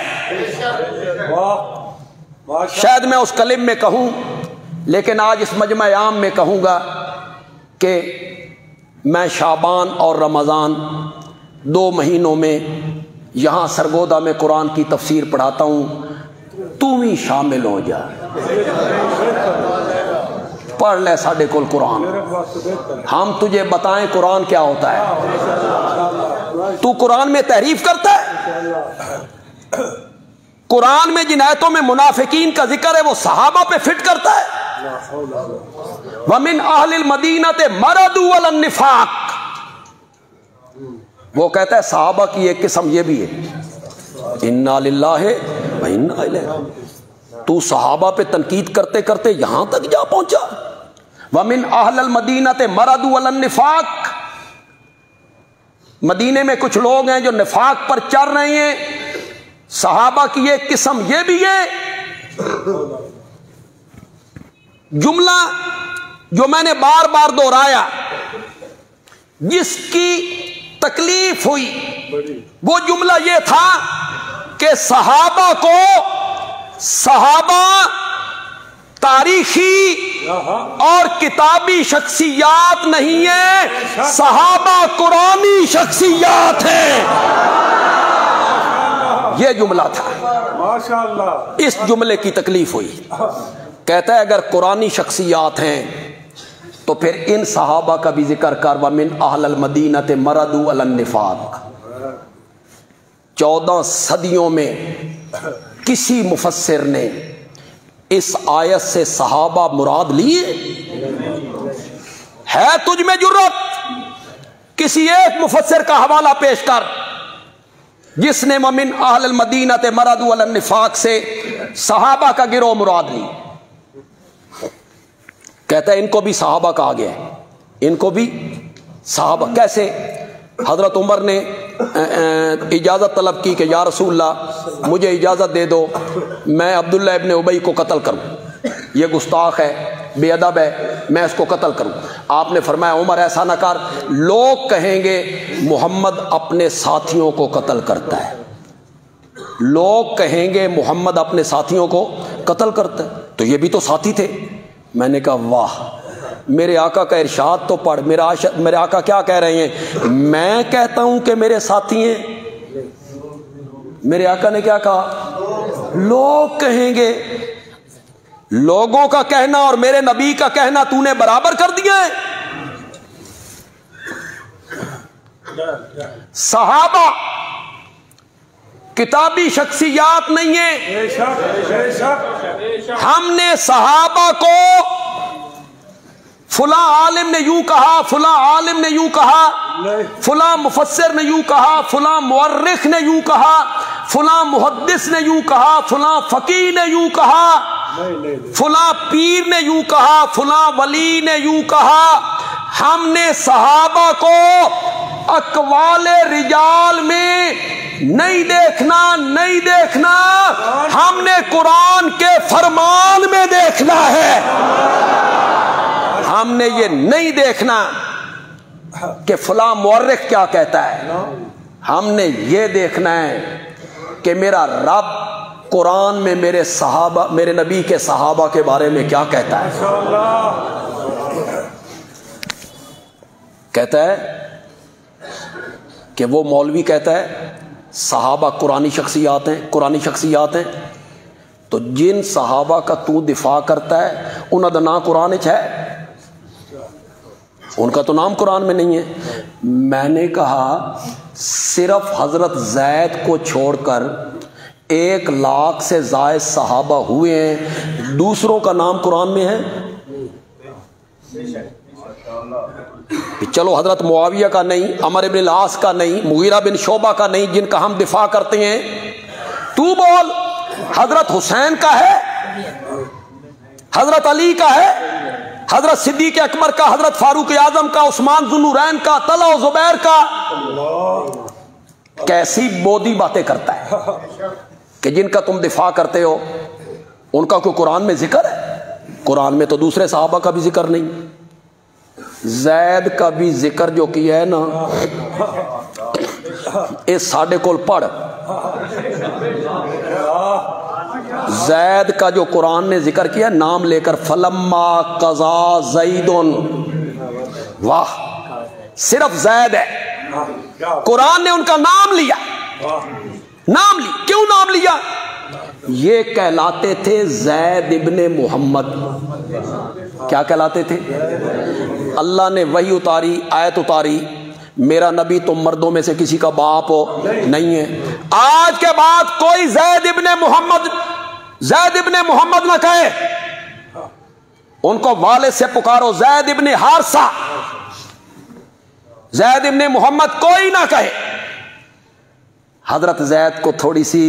شاید میں اس کلم میں کہوں، لیکن آج اس مجمع عام میں کہوں گا کہ میں شعبان اور رمضان 2 مہینوں میں یہاں سرگودا میں قرآن کی تفسیر پڑھاتا ہوں. تو بھی شامل ہو جا، پڑھ لے ساڈے کول قرآن، ہم تجھے بتائیں قرآن کیا ہوتا ہے. تو قرآن میں تحریف کرتا ہے. قرآن میں جن آیتوں میں منافقین کا ذکر ہے وہ صحابہ پہ فٹ کرتا ہے. وَمِنْ أَهْلِ الْمَدِينَةِ مَرَضُوا عَلَى النِّفَاقِ، وہ کہتا ہے صحابہ کی ایک قسم یہ بھی ہے، اِنَّا لِلَّهِ وَإِنَّا إِلَيْهِ. تو صحابہ پہ تنقید کرتے کرتے یہاں تک جا پہنچا. وَمِنْ أَهْلِ الْمَدِينَةِ مَرَضُوا عَلَى النِّفَاقِ، مدینے میں کچھ لوگ ہیں جو نفاق پر چل رہے ہیں. صحابہ کی ایک قسم یہ بھی ہے. جملہ جو میں نے بار بار دہرایا، جس کی تکلیف ہوئی، وہ جملہ یہ تھا کہ صحابہ تاریخی اور کتابی شخصیات نہیں ہیں، صحابہ قرآنی شخصیات ہیں. یہ جملہ تھا. اس جملے کی تکلیف ہوئی. کہتا ہے اگر قرآنی شخصیات ہیں تو پھر ان صحابہ کا بھی ذکر کر. وَمِنْ أَهْلِ الْمَدِينَةِ مَرَضُوا عَلَى النِّفَاقِ. 14 صدیوں میں کسی مفسر نے اس آیت سے صحابہ مراد لیے ہے؟ تجھ میں جرت کسی ایک مفسر کا حوالہ پیش کر جس نے وَمِنْ أَهْلِ الْمَدِينَةِ مَرَضُوا عَلَى النِّفَاقِ سے صحابہ کا گروہ مراد لی. کہتا ہے ان کو بھی صحابہ کہا گیا ہے، ان کو بھی صحابہ. کیسے؟ حضرت عمر نے اجازت طلب کی کہ یا رسول اللہ مجھے اجازت دے دو میں عبداللہ ابن ابی کو قتل کروں، یہ گستاخ ہے، بے ادب ہے، میں اس کو قتل کروں. آپ نے فرمایا عمر ایسا نہ کر، لوگ کہیں گے محمد اپنے ساتھیوں کو قتل کرتا ہے، لوگ کہیں گے محمد اپنے ساتھیوں کو قتل کرتا ہے. تو یہ بھی تو ساتھی تھے. میں نے کہا واہ، میرے آقا کا ارشاد تو پڑھ. میرے آقا کیا کہہ رہے ہیں؟ میں کہتا ہوں کہ میرے ساتھی ہیں، میرے آقا نے کیا کہا؟ لوگ کہیں گے. لوگوں کا کہنا اور میرے نبی کا کہنا تو نے برابر کر دیا ہے. صحابہ کتابی شخصیات نہیں ہیں. ہم نے صحابہ کو فلاں عالم نے یوں کہا، فلاں عالم نے یوں کہا، فلاں مفسر نے یوں کہا، فلاں مورخ نے یوں کہا، فلاں محدث نے یوں کہا، فلاں فقیہ نے یوں کہا، فلاں پیر نے یوں کہا، فلاں ولی نے یوں کہا. ہم نے صحابہ کو اقوال رجال میں نہیں دیکھنا، نہیں دیکھنا. ہم نے قرآن کے فرمان میں دیکھنا ہے. ہم نے یہ نہیں دیکھنا کہ فلاں مورخ کیا کہتا ہے. ہم نے یہ دیکھنا ہے کہ میرا رب قرآن میں میرے صحابہ، میرے نبی کے صحابہ کے بارے میں کیا کہتا ہے. کہتا ہے کہ وہ مولوی کہتا ہے صحابہ قرآنی شخصیات ہیں، قرآنی شخصیات ہیں. تو جن صحابہ کا تو دفاع کرتا ہے انہوں کا نام قرآن ہے، ان کا تو نام قرآن میں نہیں ہے. میں نے کہا صرف حضرت زید کو چھوڑ کر 1,00,000 سے زائد صحابہ ہوئے ہیں، دوسروں کا نام قرآن میں ہے. چلو حضرت معاویہ کا نہیں، عمر بن العاص کا نہیں، مغیرہ بن شعبہ کا نہیں، جن کا ہم دفاع کرتے ہیں. تو بول حضرت حسین کا ہے، حضرت علی کا ہے، حضرت صدیق اکبر کا، حضرت فاروق اعظم کا، عثمان ذو النورین کا، طلحہ و زبیر کا. کیسی بودی باتیں کرتا ہے کہ جن کا تم دفاع کرتے ہو ان کا کوئی قرآن میں ذکر ہے؟ قرآن میں تو دوسرے صحابہ کا بھی ذکر نہیں. زید کا بھی ذکر جو کیا ہے نا، اس ساڈے کول پڑھ. زید کا جو قرآن نے ذکر کیا نام لے کر، فلما قضا زید، واہ صرف زید ہے. قرآن نے ان کا نام لیا، نام لی. کیوں نام لیا؟ یہ کہلاتے تھے زید ابن محمد. کیا کہلاتے تھے؟ اللہ نے وحی اتاری، آیت اتاری، میرا نبی تم مردوں میں سے کسی کا باپ ہو نہیں ہے. آج کے بعد کوئی زید ابن محمد، زید ابن محمد نہ کہے، ان کو والد سے پکارو، زید ابن حارثہ، زید ابن محمد کوئی نہ کہے. حضرت زید کو تھوڑی سی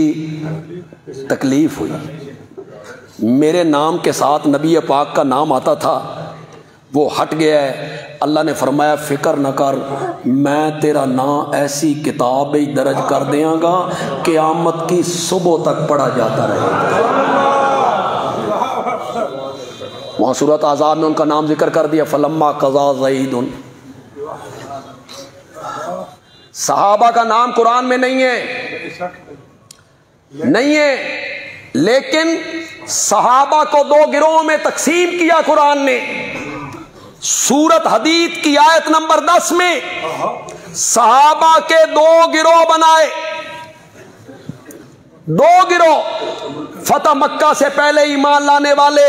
تکلیف ہوئی. میرے نام کے ساتھ نبی پاک کا نام آتا تھا، وہ ہٹ گیا ہے. اللہ نے فرمایا فکر نہ کر، میں تیرا نام ایسی کتاب درج کر دیاں گا قیامت کی صبح تک پڑھا جاتا رہے گا. وہاں سورۃ احزاب میں ان کا نام ذکر کر دیا، فلما قضا زید. صحابہ کا نام قرآن میں نہیں ہے، نہیں ہے. لیکن صحابہ کو 2 گروہوں میں تقسیم کیا قرآن نے. سورت حدید کی آیت نمبر 10 میں صحابہ کے 2 گروہ بنائے. 2 گروہ، فتح مکہ سے پہلے ایمان لانے والے،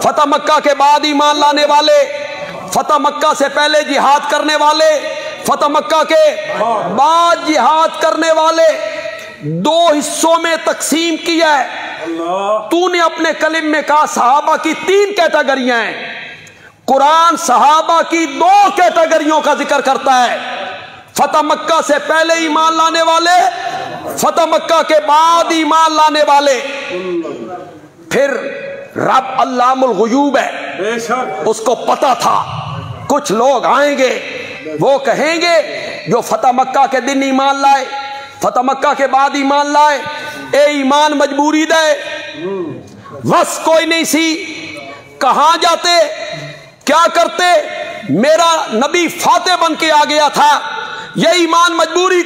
فتح مکہ کے بعد ایمان لانے والے، فتح مکہ سے پہلے جہاد کرنے والے، فتح مکہ کے بعد جہاد کرنے والے. 2 حصوں میں تقسیم کیا ہے. تو نے اپنے کلم میں کہا صحابہ کی 3 کیٹیگریاں ہیں. قرآن صحابہ کی 2 کیٹیگریوں کا ذکر کرتا ہے، فتح مکہ سے پہلے ایمان لانے والے، فتح مکہ کے بعد ایمان لانے والے. پھر رب علام الغیوب ہے، اس کو پتا تھا کچھ لوگ آئیں گے، وہ کہیں گے جو فتح مکہ کے دن ایمان لائے، فتح مکہ کے بعد ایمان لائے، اے ایمان مجبوری دے، بس کوئی نہیں سی، کہاں جاتے، کیا کرتے؟ میرا نبی فاتح بن کے آ گیا تھا. یہ ایمان مجبوری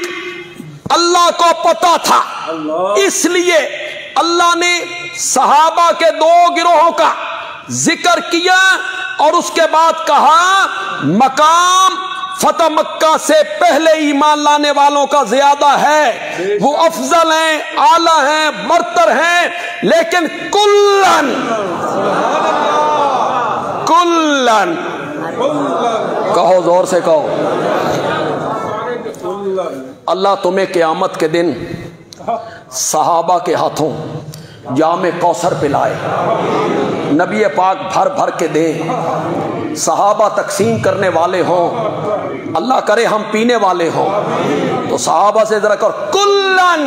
اللہ کو پتا تھا، اس لیے اللہ نے صحابہ کے 2 گروہوں کا ذکر کیا اور اس کے بعد کہا مقام فتح مکہ سے پہلے ایمان لانے والوں کا زیادہ ہے، وہ افضل ہیں، اعلی ہیں، برتر ہیں، لیکن کلن کہو، زور سے کہو، اللہ تمہیں قیامت کے دن صحابہ کے ہاتھوں جام کوثر پلائے، نبی پاک بھر بھر کے دے، صحابہ تقسیم کرنے والے ہوں، اللہ کرے ہم پینے والے ہوں، تو صحابہ سے ذرا کر کلن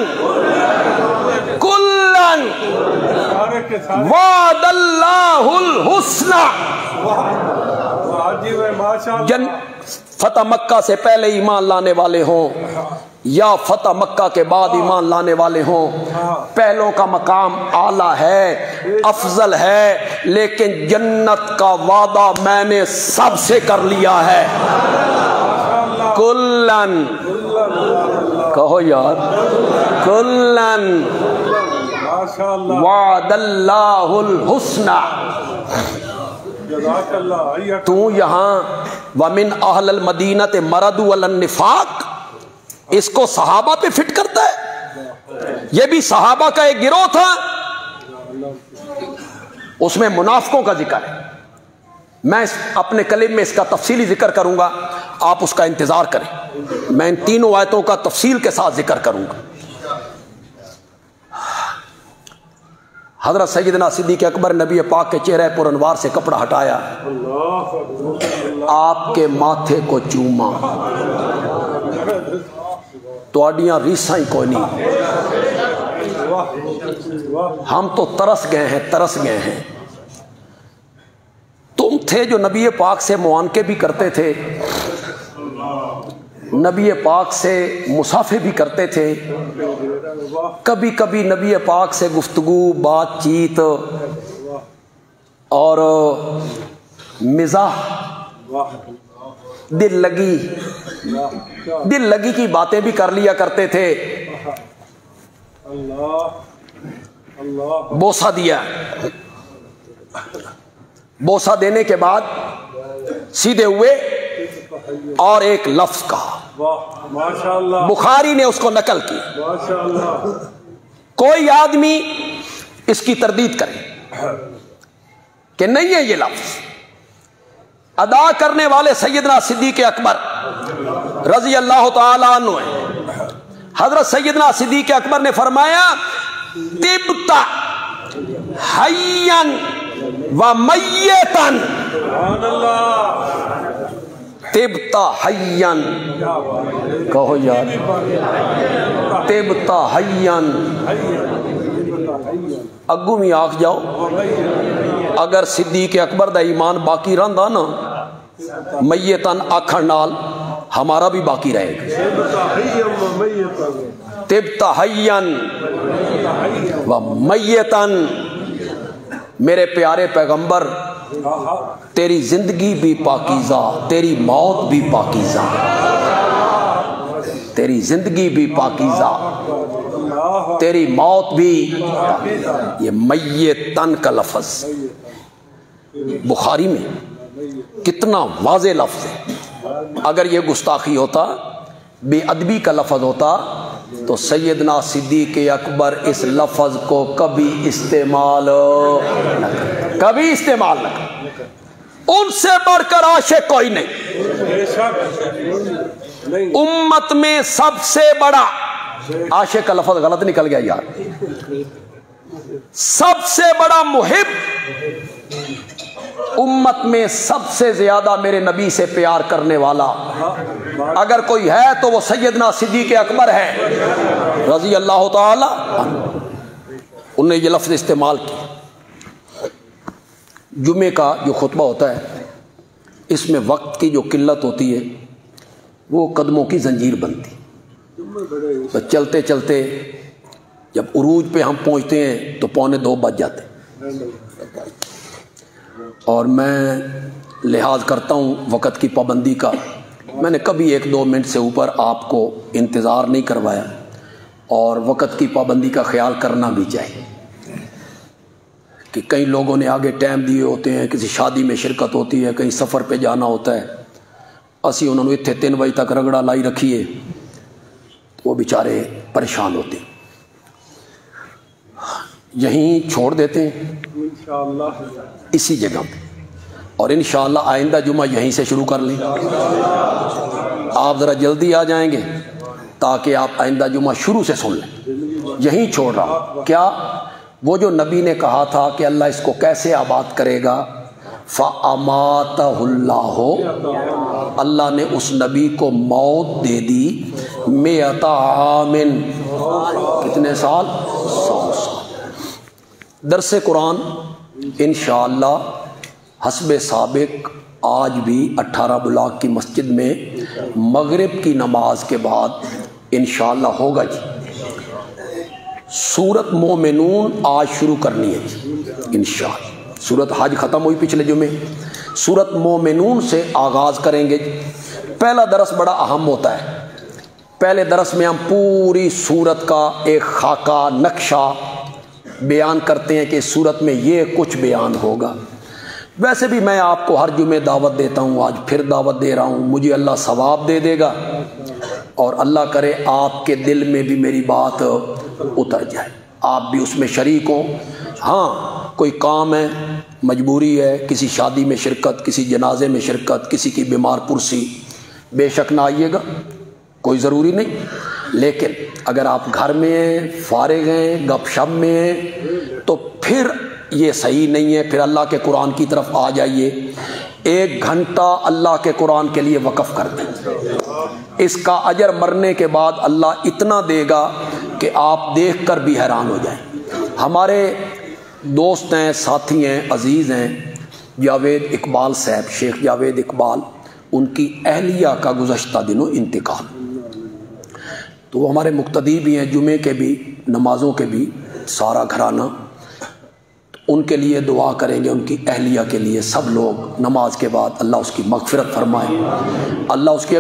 وعد اللہ الحسنى، فتح مکہ سے پہلے ایمان لانے والے ہوں یا فتح مکہ کے بعد ایمان لانے والے ہوں، پہلوں کا مقام اعلیٰ ہے، افضل ہے، لیکن جنت کا وعدہ میں نے سب سے کر لیا ہے۔ کلن کہو یار، کلن وعد اللہ الحسنى۔ تو یہاں وَمِنْ أَهْلِ الْمَدِينَةِ مَرَدُوا عَلَى النِّفَاقِ، اس کو صحابہ پہ فٹ کرتا ہے؟ یہ بھی صحابہ کا ایک گروہ تھا، اس میں منافقوں کا ذکر ہے، میں اپنے کلم میں اس کا تفصیلی ذکر کروں گا، آپ اس کا انتظار کریں، میں ان تینوں آیتوں کا تفصیل کے ساتھ ذکر کروں گا۔ حضرت سیدنا صدیق اکبر نبی پاک کے چہرے پر انوار سے کپڑا ہٹایا، آپ کے ماتھے کو چوما، توڑیاں ریساں ہی کوئی نہیں، ہم تو ترس گئے ہیں۔ تم تھے جو نبی پاک سے معانقے بھی کرتے تھے، نبی پاک سے مصافحے بھی کرتے تھے، کبھی کبھی نبی پاک سے گفتگو، بات چیت اور مزاح، دل لگی کی باتیں بھی کر لیا کرتے تھے۔ بوسہ دیا، بوسہ دینے کے بعد سیدھے ہوئے اور ایک لفظ کہا، بخاری نے اس کو نقل کی، کوئی آدمی اس کی تردید کرے کہ نہیں ہے یہ لفظ، ادا کرنے والے سیدنا صدیق اکبر رضی اللہ تعالی عنہ ہیں۔ حضرت سیدنا صدیق اکبر نے فرمایا طبت حیا ومیتا، طبت حیا، کہو یار، طبت حیا، اگو میں آکھ جاؤ، اگر صدیق اکبر دا ایمان باقی رہندا نا، میتن آکھن نال ہمارا بھی باقی رہے گا۔ طبت حیا ومیتا، میرے پیارے پیغمبر تیری زندگی بھی پاکیزہ، تیری موت بھی پاکیزہ، تیری زندگی بھی پاکیزہ، تیری موت بھی۔ یہ میتن کا لفظ بخاری میں کتنا واضح لفظ ہے، اگر یہ گستاخی ہوتا، بے ادبی کا لفظ ہوتا تو سیدنا صدیق اکبر اس لفظ کو کبھی استعمال نہ کرے، ان سے بڑھ کر عاشق کوئی نہیں، امت میں سب سے بڑا، عاشق کا لفظ غلط نکل گیا یار، سب سے بڑا محب، امت میں سب سے زیادہ میرے نبی سے پیار کرنے والا اگر کوئی ہے تو وہ سیدنا صدیق اکبر ہے رضی اللہ تعالی عنہ۔ انہوں نے یہ لفظ استعمال کیا۔ جمعے کا جو خطبہ ہوتا ہے اس میں وقت کی جو قلت ہوتی ہے وہ قدموں کی زنجیر بنتی، تو چلتے چلتے جب عروج پہ ہم پہنچتے ہیں تو 1:45 بج جاتے، اور میں لحاظ کرتا ہوں وقت کی پابندی کا، میں نے کبھی 1-2 منٹ سے اوپر آپ کو انتظار نہیں کروایا، اور وقت کی پابندی کا خیال کرنا بھی چاہیے کہ کئی لوگوں نے آگے ٹائم دیے ہوتے ہیں، کسی شادی میں شرکت ہوتی ہے، کہیں سفر پہ جانا ہوتا ہے، اسی انہوں نے اتنے 3 بجے تک رگڑا لائی رکھیے، وہ بیچارے پریشان ہوتے، یہیں چھوڑ دیتے ہیں انشاءاللہ اسی جگہ پہ، اور انشاءاللہ آئندہ جمعہ یہیں سے شروع کر لیں۔ آپ ذرا جلدی آ جائیں گے تاکہ آپ آئندہ جمعہ شروع سے سن لیں۔ یہیں چھوڑ رہا کیا، وہ جو نبی نے کہا تھا کہ اللہ اس کو کیسے آباد کرے گا، فَأَمَاتَهُ اللَّهُ، اللہ نے اس نبی کو موت دے دی، 100 عام، کتنے سال؟ 100 سال۔ درس قرآن انشاءاللہ حسب سابق آج بھی 18 بلاک کی مسجد میں مغرب کی نماز کے بعد انشاءاللہ ہوگا جی۔ سورت مومنون آج شروع کرنی ہے جی انشاءاللہ۔ سورت حج ختم ہوئی پچھلے جمعے، سورت مومنون سے آغاز کریں گے۔ پہلا درس بڑا اہم ہوتا ہے، پہلے درس میں ہم پوری سورت کا ایک خاکہ نقشہ بیان کرتے ہیں کہ اس سورت میں یہ کچھ بیان ہوگا۔ ویسے بھی میں آپ کو ہر جمعے دعوت دیتا ہوں، آج پھر دعوت دے رہا ہوں، مجھے اللہ ثواب دے دے گا اور اللہ کرے آپ کے دل میں بھی میری بات اتر جائے، آپ بھی اس میں شریک ہوں۔ ہاں کوئی کام ہے، مجبوری ہے، کسی شادی میں شرکت، کسی جنازے میں شرکت، کسی کی بیمار پرسی، بے شک نہ آئیے گا، کوئی ضروری نہیں، لیکن اگر آپ گھر میں ہیں، فارغ ہیں، گپ شپ میں ہیں تو پھر یہ صحیح نہیں ہے، پھر اللہ کے قرآن کی طرف آ جائیے۔ 1 گھنٹہ اللہ کے قرآن کے لیے وقف کر دیں، اس کا اجر مرنے کے بعد اللہ اتنا دے گا کہ آپ دیکھ کر بھی حیران ہو جائیں۔ ہمارے دوست ہیں، ساتھی ہیں، عزیز ہیں، جاوید اقبال صاحب، شیخ جاوید اقبال، ان کی اہلیہ کا گزشتہ دنوں انتقال، تو وہ ہمارے مقتدی بھی ہیں، جمعے کے بھی، نمازوں کے بھی، سارا گھرانہ، ان کے لیے دعا کریں گے، ان کی اہلیہ کے لیے سب لوگ نماز کے بعد، اللہ اس کی مغفرت فرمائے، اللہ اس کی